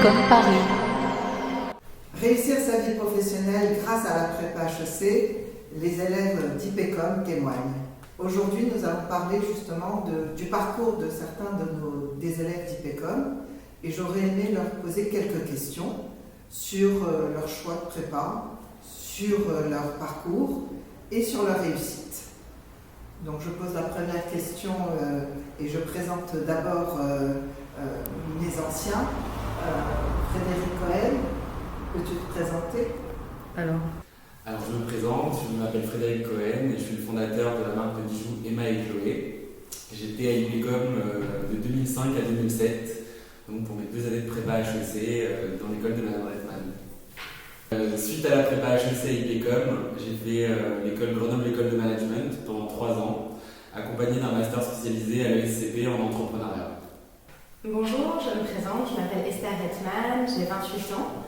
IPECOM Paris. Réussir sa vie professionnelle grâce à la prépa HEC, les élèves d'IPECOM témoignent. Aujourd'hui, nous allons parler justement du parcours de certains des élèves d'IPECOM et j'aurais aimé leur poser quelques questions sur leur choix de prépa, sur leur parcours et sur leur réussite. Donc je pose la première question et je présente d'abord mes anciens. Frédéric Cohen, peux-tu te présenter? Alors je me présente, je m'appelle Frédéric Cohen et je suis le fondateur de la marque de bijoux Emma et Chloé. J'étais à IPECOM de 2005 à 2007, donc pour mes 2 années de prépa HEC dans l'école de Madame Redman. Suite à la prépa HEC IPECOM, j'ai fait l'école Grenoble École de Management pendant 3 ans, accompagné d'un master spécialisé à l'ESCP en entrepreneuriat. Bonjour, je me présente, je m'appelle Esther Redman, j'ai 28 ans.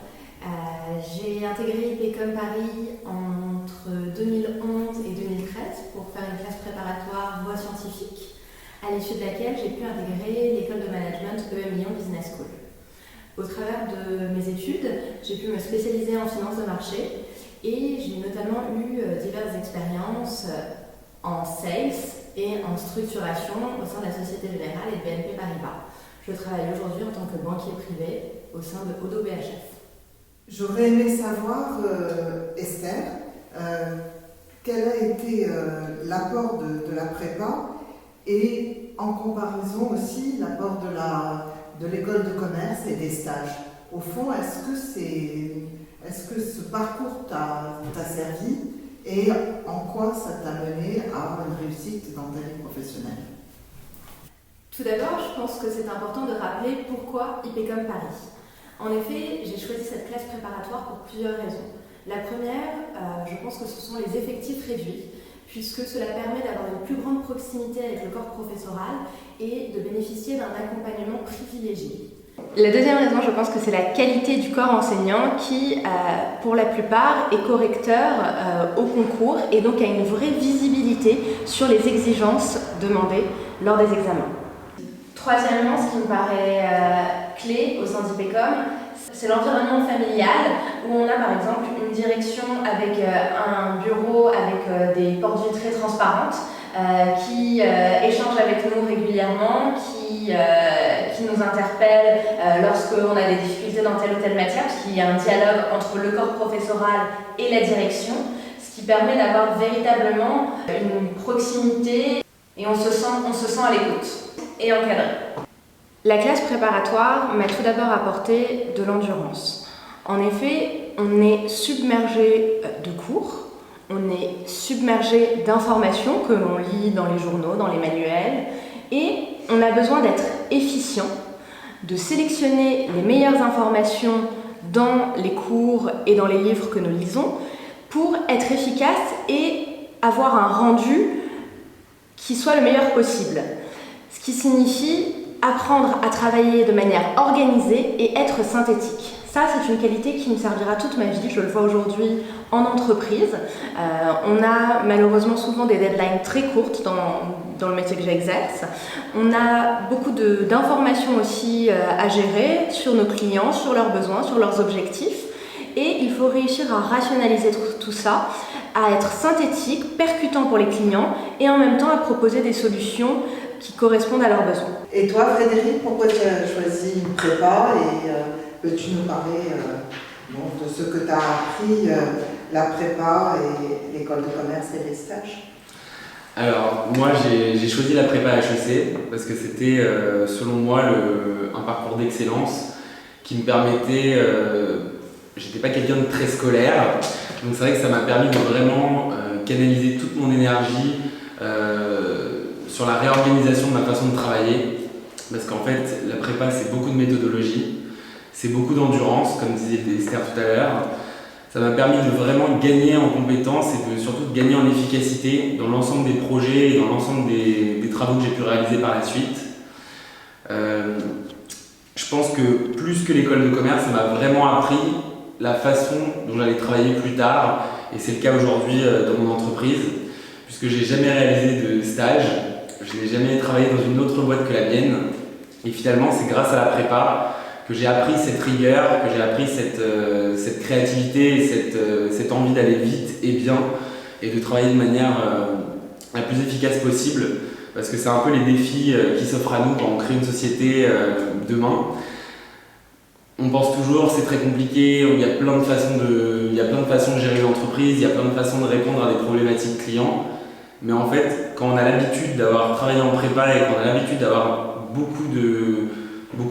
J'ai intégré IPECOM Paris entre 2011 et 2013 pour faire une classe préparatoire voie scientifique, à l'issue de laquelle j'ai pu intégrer l'école de management EM Lyon Business School. Au travers de mes études, j'ai pu me spécialiser en finance de marché et j'ai notamment eu diverses expériences en sales et en structuration au sein de la Société Générale et de BNP Paribas. Je travaille aujourd'hui en tant que banquier privé au sein de Odo BHF. J'aurais aimé savoir, Esther, quel a été l'apport de la prépa et en comparaison aussi l'apport de l'école de commerce et des stages. Au fond, est-ce que ce parcours t'a servi et en quoi ça t'a mené à avoir une réussite dans ta vie professionnelle? Tout d'abord, je pense que c'est important de rappeler pourquoi IPECOM Paris. En effet, j'ai choisi cette classe préparatoire pour plusieurs raisons. La première, je pense que ce sont les effectifs réduits, puisque cela permet d'avoir une plus grande proximité avec le corps professoral et de bénéficier d'un accompagnement privilégié. La deuxième raison, je pense que c'est la qualité du corps enseignant qui, pour la plupart, est correcteur au concours et donc a une vraie visibilité sur les exigences demandées lors des examens. Troisièmement, ce qui me paraît clé au sein d'IPECOM, c'est l'environnement familial où on a par exemple une direction avec un bureau avec des portes vitrées transparentes qui échangent avec nous régulièrement, qui nous interpellent lorsqu'on a des difficultés dans telle ou telle matière, parce qu'il y a un dialogue entre le corps professoral et la direction, ce qui permet d'avoir véritablement une proximité et on se sent à l'écoute et encadré. La classe préparatoire m'a tout d'abord apporté de l'endurance. En effet, on est submergé de cours, on est submergé d'informations que l'on lit dans les journaux, dans les manuels, et on a besoin d'être efficient, de sélectionner les meilleures informations dans les cours et dans les livres que nous lisons pour être efficace et avoir un rendu qui soit le meilleur possible. Ce qui signifie apprendre à travailler de manière organisée et être synthétique. Ça, c'est une qualité qui me servira toute ma vie. Je le vois aujourd'hui en entreprise. On a malheureusement souvent des deadlines très courtes dans le métier que j'exerce. On a beaucoup d'informations aussi à gérer sur nos clients, sur leurs besoins, sur leurs objectifs. Et il faut réussir à rationaliser tout ça, à être synthétique, percutant pour les clients et en même temps à proposer des solutions qui correspondent à leurs besoins. Et toi, Frédéric, pourquoi tu as choisi une prépa et peux-tu nous parler de ce que tu as appris, la prépa et l'école de commerce et les stages? Alors moi j'ai choisi la prépa HEC parce que c'était selon moi un parcours d'excellence qui me permettait, j'étais pas quelqu'un de très scolaire, donc c'est vrai que ça m'a permis de vraiment canaliser toute mon énergie sur la réorganisation de ma façon de travailler, parce qu'en fait la prépa c'est beaucoup de méthodologie, c'est beaucoup d'endurance comme disait Esther tout à l'heure. Ça m'a permis de vraiment gagner en compétences et surtout de gagner en efficacité dans l'ensemble des projets et dans l'ensemble des travaux que j'ai pu réaliser par la suite. Je pense que plus que l'école de commerce, ça m'a vraiment appris la façon dont j'allais travailler plus tard, et c'est le cas aujourd'hui dans mon entreprise, puisque j'ai jamais réalisé de stage, je n'ai jamais travaillé dans une autre boîte que la mienne, et finalement c'est grâce à la prépa que j'ai appris cette rigueur, que j'ai appris cette créativité, cette envie d'aller vite et bien et de travailler de manière la plus efficace possible, parce que c'est un peu les défis qui s'offrent à nous quand on crée une société demain. On pense toujours c'est très compliqué, il y a plein de façons de gérer une entreprise, il y a plein de façons de répondre à des problématiques clients, mais en fait quand on a l'habitude d'avoir travaillé en prépa et qu'on a l'habitude d'avoir beaucoup de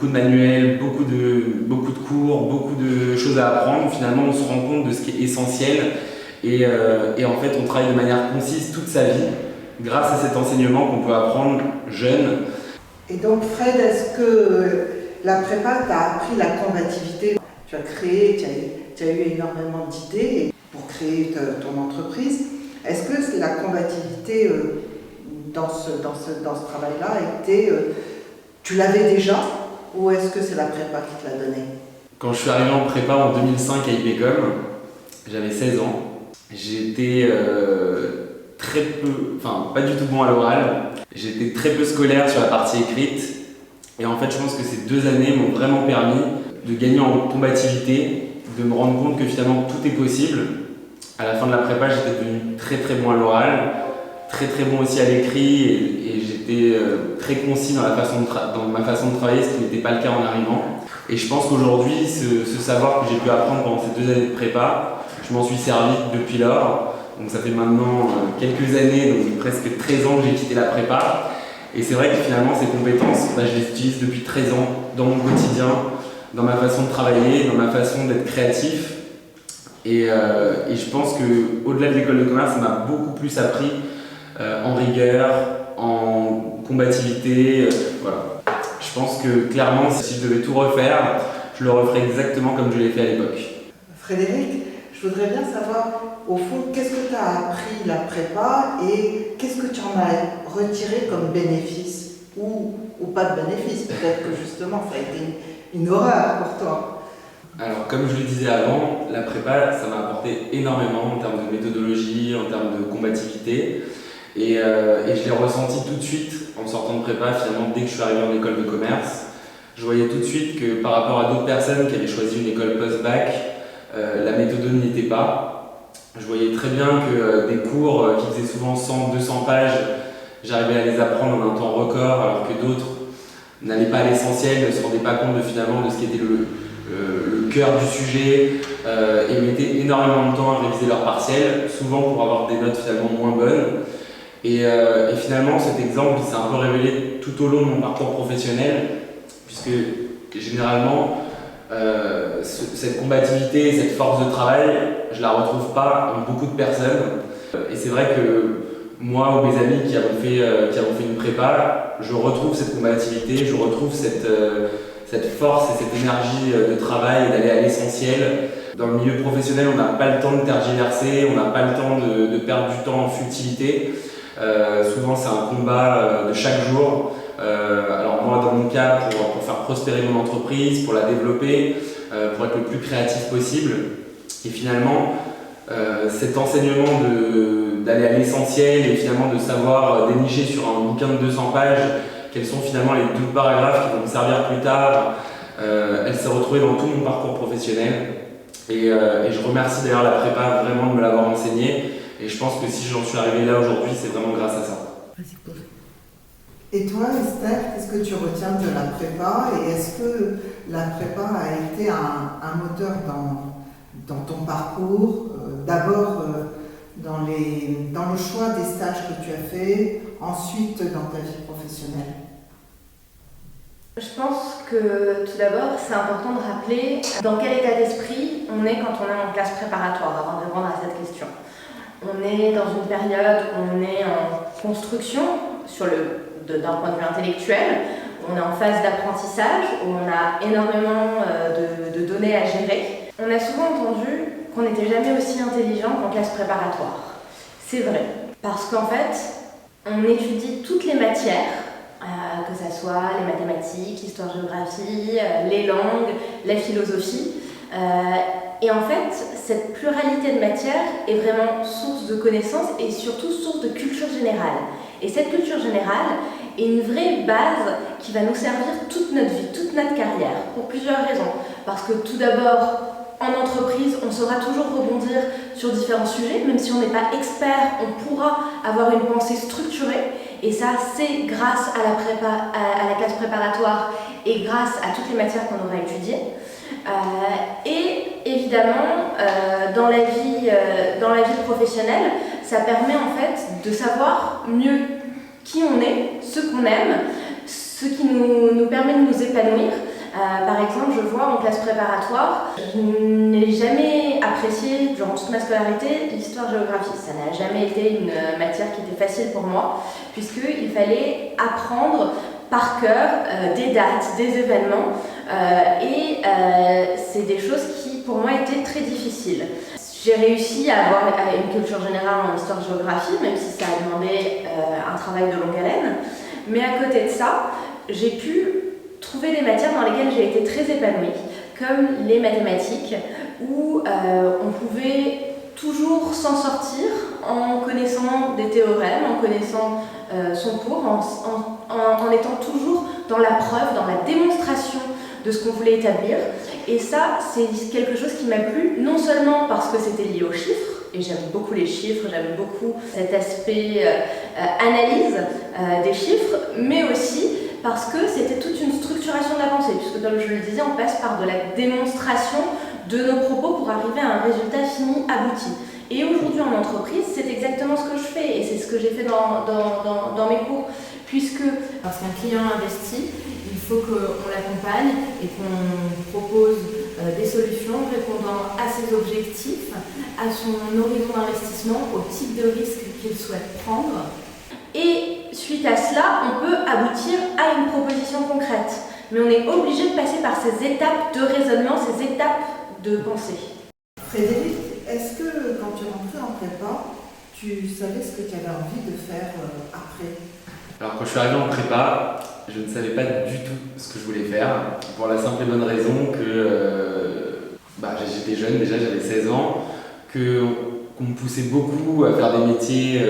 manuels, beaucoup de cours, beaucoup de choses à apprendre, finalement on se rend compte de ce qui est essentiel et en fait on travaille de manière concise toute sa vie grâce à cet enseignement qu'on peut apprendre jeune. Et donc Fred, est-ce que la prépa t'a appris la combativité? Tu as créé, tu as eu énormément d'idées pour créer ton entreprise. Est-ce que la combativité dans ce travail-là tu l'avais déjà, ou est-ce que c'est la prépa qui te l'a donné? Quand je suis arrivé en prépa en 2005 à IPECOM, j'avais 16 ans. J'étais pas du tout bon à l'oral. J'étais très peu scolaire sur la partie écrite. Et en fait, je pense que ces 2 années m'ont vraiment permis de gagner en combativité, de me rendre compte que finalement tout est possible. À la fin de la prépa, j'étais devenu très très bon à l'oral, très très bon aussi à l'écrit et j'étais très concis dans ma façon de travailler, ce qui n'était pas le cas en arrivant. Et je pense qu'aujourd'hui, ce savoir que j'ai pu apprendre pendant ces 2 années de prépa, je m'en suis servi depuis lors. Donc ça fait maintenant quelques années, donc presque 13 ans que j'ai quitté la prépa. Et c'est vrai que finalement ces compétences, je les utilise depuis 13 ans dans mon quotidien, dans ma façon de travailler, dans ma façon d'être créatif. Et je pense qu'au-delà de l'école de commerce, ça m'a beaucoup plus appris en rigueur, en combativité. Voilà. Je pense que clairement, si je devais tout refaire, je le referais exactement comme je l'ai fait à l'époque. Frédéric, je voudrais bien savoir, au fond, qu'est-ce que tu as appris la prépa et qu'est-ce que tu en as retiré comme bénéfice ou pas de bénéfice? Peut-être que justement, ça a été une horreur pour toi. Alors, comme je le disais avant, la prépa, ça m'a apporté énormément en termes de méthodologie, en termes de combativité. Et je l'ai ressenti tout de suite en sortant de prépa, finalement, dès que je suis arrivé en école de commerce. Je voyais tout de suite que par rapport à d'autres personnes qui avaient choisi une école post-bac, la méthode n'y était pas. Je voyais très bien que des cours qui faisaient souvent 100-200 pages, j'arrivais à les apprendre en un temps record, alors que d'autres n'allaient pas à l'essentiel, ne se rendaient pas compte finalement de ce qui était le cœur du sujet et mettaient énormément de temps à réviser leurs partiels, souvent pour avoir des notes finalement moins bonnes. Et finalement, cet exemple s'est un peu révélé tout au long de mon parcours professionnel, puisque généralement, cette combativité, cette force de travail, je ne la retrouve pas en beaucoup de personnes. Et c'est vrai que moi ou mes amis qui avons fait une prépa, je retrouve cette combativité, je retrouve cette force et cette énergie de travail et d'aller à l'essentiel. Dans le milieu professionnel, on n'a pas le temps de tergiverser, on n'a pas le temps de perdre du temps en futilité. Souvent, c'est un combat de chaque jour. Alors moi, dans mon cas, pour faire prospérer mon entreprise, pour la développer, pour être le plus créatif possible. Et finalement, cet enseignement d'aller à l'essentiel et finalement de savoir dénicher sur un bouquin de 200 pages quels sont finalement les 12 paragraphes qui vont me servir plus tard, elle s'est retrouvée dans tout mon parcours professionnel. Et je remercie d'ailleurs la prépa vraiment de me l'avoir enseigné. Et je pense que si j'en suis arrivé là aujourd'hui, c'est vraiment grâce à ça. Et toi, Esther, qu'est-ce que tu retiens de la prépa et est-ce que la prépa a été un moteur dans ton parcours, d'abord dans le choix des stages que tu as fait, ensuite dans ta vie professionnelle? Je pense que tout d'abord, c'est important de rappeler dans quel état d'esprit on est quand on est en classe préparatoire, avant de répondre à cette question. On est dans une période où on est en construction d'un point de vue intellectuel, on est en phase d'apprentissage, où on a énormément de données à gérer. On a souvent entendu qu'on n'était jamais aussi intelligent qu'en classe préparatoire. C'est vrai, parce qu'en fait, on étudie toutes les matières, que ce soit les mathématiques, l'histoire-géographie, les langues, la philosophie. Et en fait, cette pluralité de matières est vraiment source de connaissances et surtout source de culture générale. Et cette culture générale et une vraie base qui va nous servir toute notre vie, toute notre carrière, pour plusieurs raisons. Parce que tout d'abord, en entreprise, on saura toujours rebondir sur différents sujets, même si on n'est pas expert, on pourra avoir une pensée structurée, et ça, c'est grâce à la classe préparatoire et grâce à toutes les matières qu'on aura étudiées. Et évidemment, dans la vie professionnelle, ça permet en fait de savoir mieux qui on est, ce qu'on aime, ce qui nous permet de nous épanouir. Par exemple, je vois en classe préparatoire, je n'ai jamais apprécié durant toute ma scolarité l'histoire-géographie. Ça n'a jamais été une matière qui était facile pour moi, puisqu'il fallait apprendre par cœur des dates, des événements, et c'est des choses qui pour moi étaient très difficiles. J'ai réussi à avoir une culture générale en histoire-géographie, même si ça a demandé un travail de longue haleine, mais à côté de ça, j'ai pu trouver des matières dans lesquelles j'ai été très épanouie, comme les mathématiques, où on pouvait toujours s'en sortir en connaissant des théorèmes, en connaissant son cours, en étant toujours dans la preuve, dans la démonstration de ce qu'on voulait établir. Et ça, c'est quelque chose qui m'a plu, non seulement parce que c'était lié aux chiffres, et j'aime beaucoup les chiffres, j'aime beaucoup cet aspect analyse des chiffres, mais aussi parce que c'était toute une structuration de la pensée, puisque comme je le disais, on passe par de la démonstration de nos propos pour arriver à un résultat fini, abouti. Et aujourd'hui en entreprise, c'est exactement ce que je fais, et c'est ce que j'ai fait dans mes cours, puisque lorsqu'un client investit, il faut qu'on l'accompagne et qu'on propose des solutions répondant à ses objectifs, à son horizon d'investissement, au type de risque qu'il souhaite prendre. Et suite à cela, on peut aboutir à une proposition concrète. Mais on est obligé de passer par ces étapes de raisonnement, ces étapes de pensée. Frédéric, est-ce que quand tu es rentré en prépa, tu savais ce que tu avais envie de faire après? Alors quand je suis arrivé en prépa, je ne savais pas du tout ce que je voulais faire, pour la simple et bonne raison que j'étais jeune déjà, j'avais 16 ans, qu'on me poussait beaucoup à faire des métiers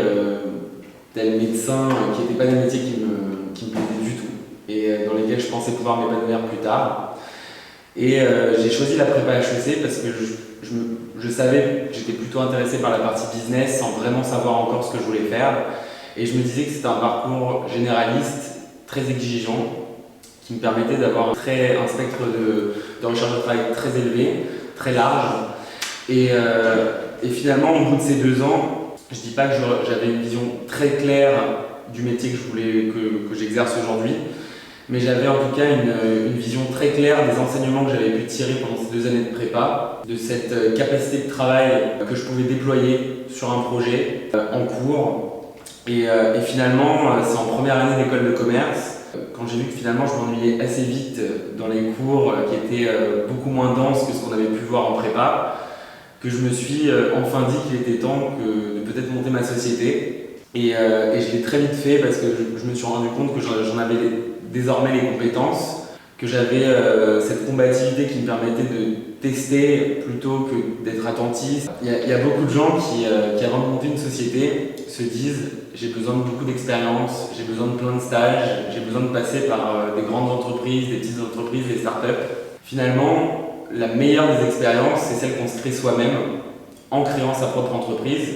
tel médecin, qui n'étaient pas des métiers qui me plaisaient du tout, et dans lesquels je pensais pouvoir m'épanouir plus tard. Et j'ai choisi la prépa HEC parce que je savais que j'étais plutôt intéressé par la partie business sans vraiment savoir encore ce que je voulais faire. Et je me disais que c'était un parcours généraliste, très exigeant, qui me permettait d'avoir un spectre de recherche de travail très élevé, très large. Et finalement, au bout de ces 2 ans, je ne dis pas que j'avais une vision très claire du métier que j'exerce aujourd'hui, mais j'avais en tout cas une vision très claire des enseignements que j'avais pu tirer pendant ces 2 années de prépa, de cette capacité de travail que je pouvais déployer sur un projet en cours. Et finalement, c'est en première année d'école de commerce, quand j'ai vu que finalement je m'ennuyais assez vite dans les cours qui étaient beaucoup moins denses que ce qu'on avait pu voir en prépa, que je me suis enfin dit qu'il était temps de peut-être monter ma société. Et je l'ai très vite fait parce que je me suis rendu compte que j'en avais désormais les compétences, que j'avais cette combativité qui me permettait de tester plutôt que d'être attentif. Il y a beaucoup de gens qui avant de monter une société se disent j'ai besoin de beaucoup d'expérience, j'ai besoin de plein de stages, j'ai besoin de passer par des grandes entreprises, des petites entreprises, des startups. Finalement, la meilleure des expériences, c'est celle qu'on se crée soi-même en créant sa propre entreprise.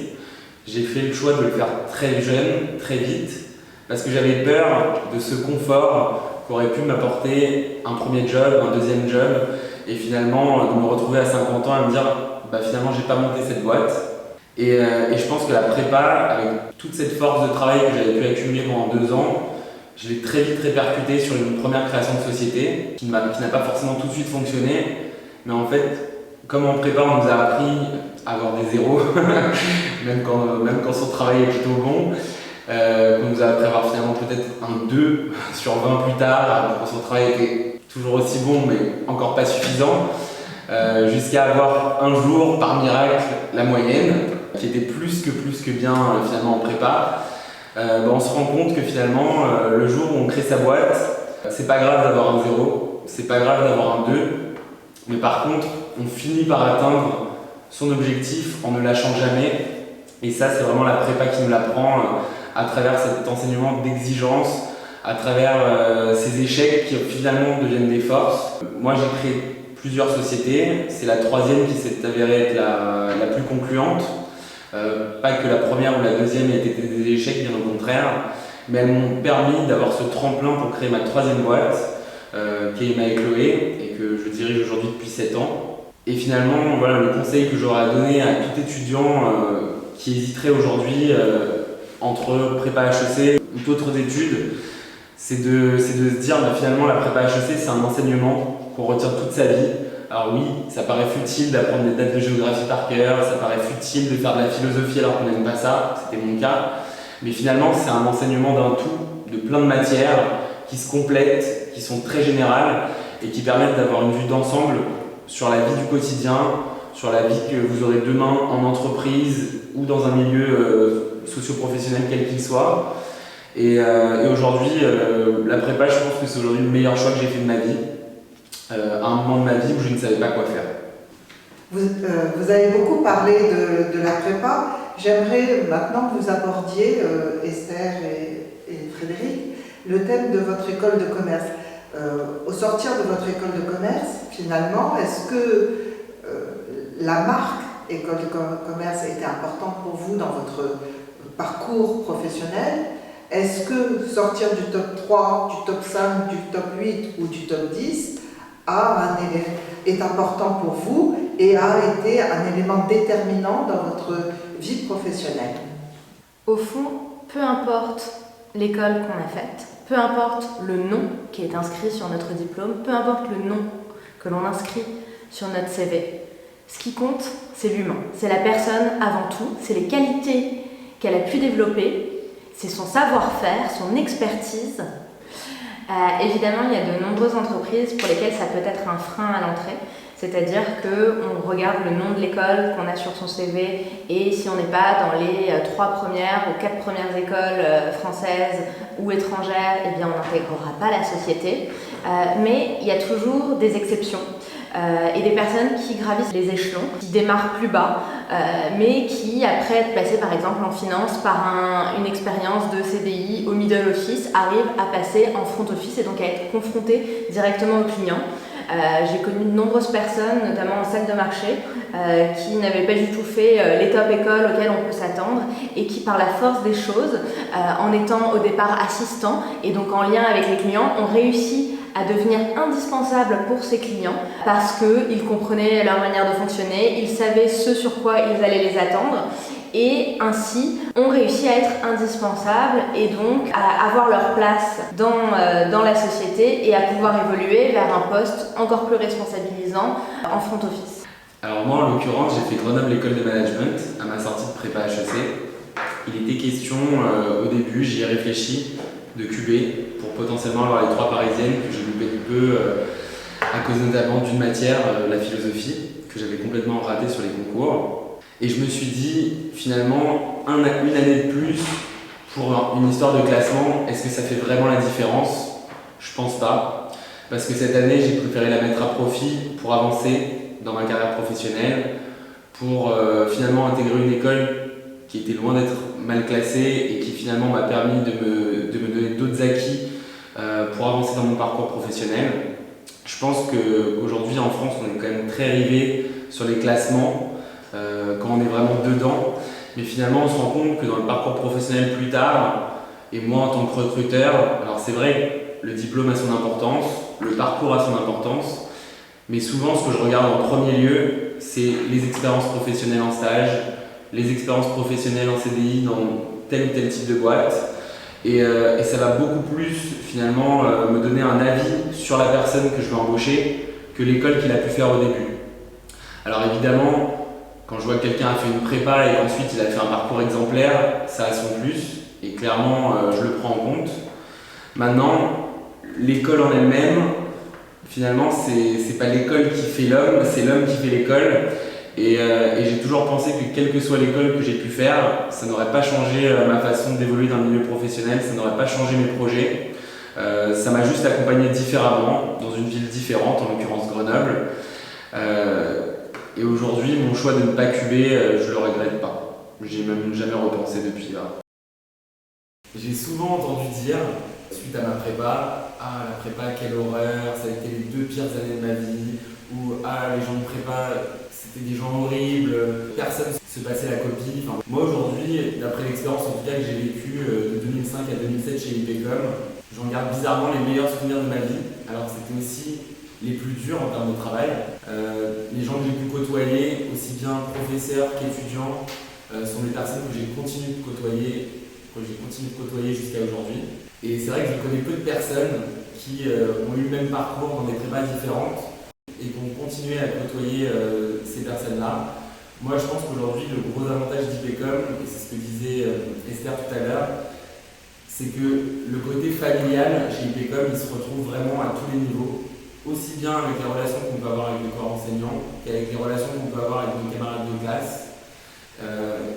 J'ai fait le choix de le faire très jeune, très vite, parce que j'avais peur de ce confort qu'aurait pu m'apporter un premier job, un deuxième job, et finalement de me retrouver à 50 ans et me dire finalement j'ai pas monté cette boîte. Et je pense que la prépa, avec toute cette force de travail que j'avais pu accumuler pendant 2 ans, je l'ai très vite répercuté sur une première création de société qui n'a pas forcément tout de suite fonctionné, mais en fait, comme en prépa on nous a appris à avoir des zéros, même quand son travail est plutôt bon, qu'on nous a appris à avoir finalement peut-être un 2 sur 20 plus tard, quand son travail était toujours aussi bon mais encore pas suffisant, jusqu'à avoir un jour par miracle la moyenne, qui était plus que bien finalement en prépa. On se rend compte que finalement le jour où on crée sa boîte, c'est pas grave d'avoir un 0, c'est pas grave d'avoir un 2, mais par contre on finit par atteindre son objectif en ne lâchant jamais, et ça c'est vraiment la prépa qui nous l'apprend à travers cet enseignement d'exigence, à travers ces échecs qui finalement deviennent des forces. Moi j'ai créé plusieurs sociétés, c'est la troisième qui s'est avérée être la plus concluante. Pas que la première ou la deuxième aient été des échecs, bien au contraire, mais elles m'ont permis d'avoir ce tremplin pour créer ma troisième boîte, qui est Emma et Chloé, et que je dirige aujourd'hui depuis 7 ans. Et finalement, voilà, le conseil que j'aurais à donner à tout étudiant qui hésiterait aujourd'hui entre prépa HEC ou d'autres études, c'est de se dire finalement la prépa HEC c'est un enseignement qu'on retient toute sa vie. Alors oui, ça paraît futile d'apprendre des dates de géographie par cœur, ça paraît futile de faire de la philosophie alors qu'on n'aime pas ça, c'était mon cas. Mais finalement c'est un enseignement d'un tout, de plein de matières qui se complètent, qui sont très générales et qui permettent d'avoir une vue d'ensemble sur la vie du quotidien, sur la vie que vous aurez demain en entreprise ou dans un milieu socio-professionnel quel qu'il soit. Et aujourd'hui, la prépa, je pense que c'est aujourd'hui le meilleur choix que j'ai fait de ma vie, à un moment de ma vie où je ne savais pas quoi faire. Vous avez beaucoup parlé de la prépa. J'aimerais maintenant que vous abordiez, Esther et Frédéric, le thème de votre école de commerce. Au sortir de votre école de commerce, finalement, est-ce que la marque école de commerce était importante pour vous dans votre parcours professionnel? Est-ce que sortir du top 3, du top 5, du top 8 ou du top 10 est important pour vous et a été un élément déterminant dans votre vie professionnelle? Au fond, peu importe l'école qu'on a faite, peu importe le nom qui est inscrit sur notre diplôme, peu importe le nom que l'on inscrit sur notre CV, ce qui compte, c'est l'humain. C'est la personne avant tout, c'est les qualités qu'elle a pu développer, c'est son savoir-faire, son expertise. Évidemment, il y a de nombreuses entreprises pour lesquelles ça peut être un frein à l'entrée. C'est-à-dire qu'on regarde le nom de l'école qu'on a sur son CV et si on n'est pas dans les 3 premières ou 4 premières écoles françaises ou étrangères, eh bien on n'intégrera pas la société. Mais il y a toujours des exceptions et des personnes qui gravissent les échelons, qui démarrent plus bas, mais qui, après être passées par exemple en finance par une expérience de CDI au middle office, arrivent à passer en front office et donc à être confrontées directement aux clients. J'ai connu de nombreuses personnes, notamment en salle de marché, qui n'avaient pas du tout fait les top écoles auxquelles on peut s'attendre et qui, par la force des choses, en étant au départ assistants et donc en lien avec les clients, ont réussi à devenir indispensables pour ces clients parce qu'ils comprenaient leur manière de fonctionner, ils savaient ce sur quoi ils allaient les attendre et ainsi ont réussi à être indispensables et donc à avoir leur place dans la société et à pouvoir évoluer vers un poste encore plus responsabilisant en front office. Alors moi en l'occurrence j'ai fait Grenoble école de management à ma sortie de prépa HEC. Il était question au début, j'y ai réfléchi, de QB pour potentiellement avoir les 3 parisiennes que j'ai loupé de peu à cause notamment d'une matière, la philosophie, que j'avais complètement raté sur les concours. Et je me suis dit, finalement, une année de plus pour une histoire de classement, est-ce que ça fait vraiment la différence? Je pense pas. Parce que cette année, j'ai préféré la mettre à profit pour avancer dans ma carrière professionnelle, pour finalement intégrer une école qui était loin d'être mal classée et qui finalement m'a permis de me donner d'autres acquis pour avancer dans mon parcours professionnel. Je pense qu'aujourd'hui en France, on est quand même très rivé sur les classements quand on est vraiment dedans. Mais finalement, on se rend compte que dans le parcours professionnel plus tard, et moi en tant que recruteur, alors c'est vrai, le diplôme a son importance, le parcours a son importance, mais souvent ce que je regarde en premier lieu, c'est les expériences professionnelles en stage, les expériences professionnelles en CDI dans tel ou tel type de boîte. Et ça va beaucoup plus finalement me donner un avis sur la personne que je vais embaucher que l'école qu'il a pu faire au début. Alors évidemment, quand je vois que quelqu'un a fait une prépa et qu'ensuite il a fait un parcours exemplaire, ça a son plus et clairement je le prends en compte. Maintenant, l'école en elle-même, finalement c'est pas l'école qui fait l'homme, c'est l'homme qui fait l'école. Et j'ai toujours pensé que quelle que soit l'école que j'ai pu faire, ça n'aurait pas changé ma façon d'évoluer dans le milieu professionnel, ça n'aurait pas changé mes projets. Ça m'a juste accompagné différemment, dans une ville différente, en l'occurrence Grenoble. Et aujourd'hui, mon choix de ne pas cuber, je le regrette pas. J'y ai même jamais repensé depuis là. J'ai souvent entendu dire suite à ma prépa. Ah, la prépa, quelle horreur, ça a été les 2 pires années de ma vie. Ou ah, les gens de prépa, c'était des gens horribles, personne se passait la copie. Enfin, moi aujourd'hui, d'après l'expérience en tout cas que j'ai vécue de 2005 à 2007 chez IPCOM, j'en garde bizarrement les meilleurs souvenirs de ma vie. Alors c'était aussi les plus durs en termes de travail. Les gens que j'ai pu côtoyer, aussi bien professeurs qu'étudiants, sont des personnes que j'ai continué de côtoyer jusqu'à aujourd'hui. Et c'est vrai que je connais peu de personnes qui ont eu le même parcours dans des prépas différentes et qui ont continué à côtoyer ces personnes-là. Moi, je pense qu'aujourd'hui, le gros avantage d'IPCOM, et c'est ce que disait Esther tout à l'heure, c'est que le côté familial chez IPCOM, il se retrouve vraiment à tous les niveaux, aussi bien avec les relations qu'on peut avoir avec les corps enseignants qu'avec les relations qu'on peut avoir avec nos camarades de classe.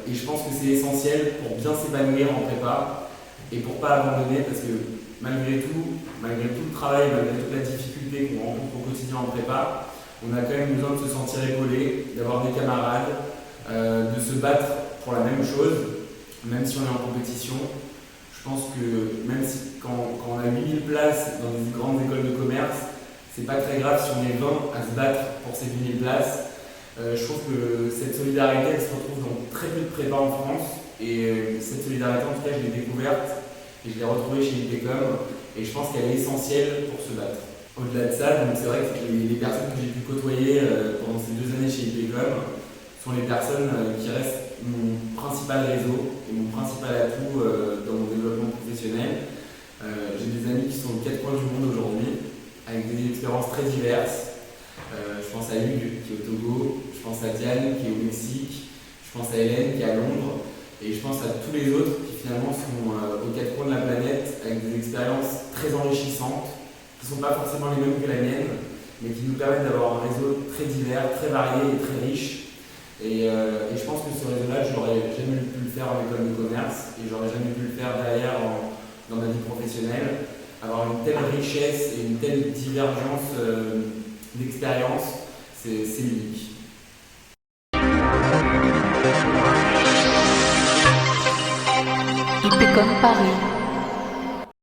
Et je pense que c'est essentiel pour bien s'épanouir en prépa et pour pas abandonner, parce que malgré tout le travail, malgré toute la difficulté qu'on rencontre au quotidien en prépa, on a quand même besoin de se sentir épaulé, d'avoir des camarades, de se battre pour la même chose, même si on est en compétition. Je pense que même si quand on a 8000 places dans des grandes écoles de commerce, c'est pas très grave si on est 20 à se battre pour ces 8000 places. Je trouve que cette solidarité, elle se retrouve dans très peu de prépas en France. Et cette solidarité, en tout cas, je l'ai découverte et je l'ai retrouvée chez IPCOM. Et je pense qu'elle est essentielle pour se battre. Au-delà de ça, donc c'est vrai que les personnes que j'ai pu côtoyer pendant ces 2 années chez IPCOM sont les personnes qui restent mon principal réseau et mon principal atout dans mon développement professionnel. J'ai des amis qui sont aux 4 coins du monde aujourd'hui, avec des expériences très diverses. Je pense à Hugues qui est au Togo, je pense à Diane qui est au Mexique, je pense à Hélène qui est à Londres, et je pense à tous les autres qui finalement sont aux 4 coins de la planète avec des expériences très enrichissantes, qui ne sont pas forcément les mêmes que la mienne, mais qui nous permettent d'avoir un réseau très divers, très varié et très riche. Et je pense que ce réseau-là, je n'aurais jamais pu le faire en école de commerce, et j'aurais jamais pu le faire derrière dans ma vie professionnelle. Avoir une telle richesse et une telle divergence d'expérience, c'est unique. IPCOM Paris.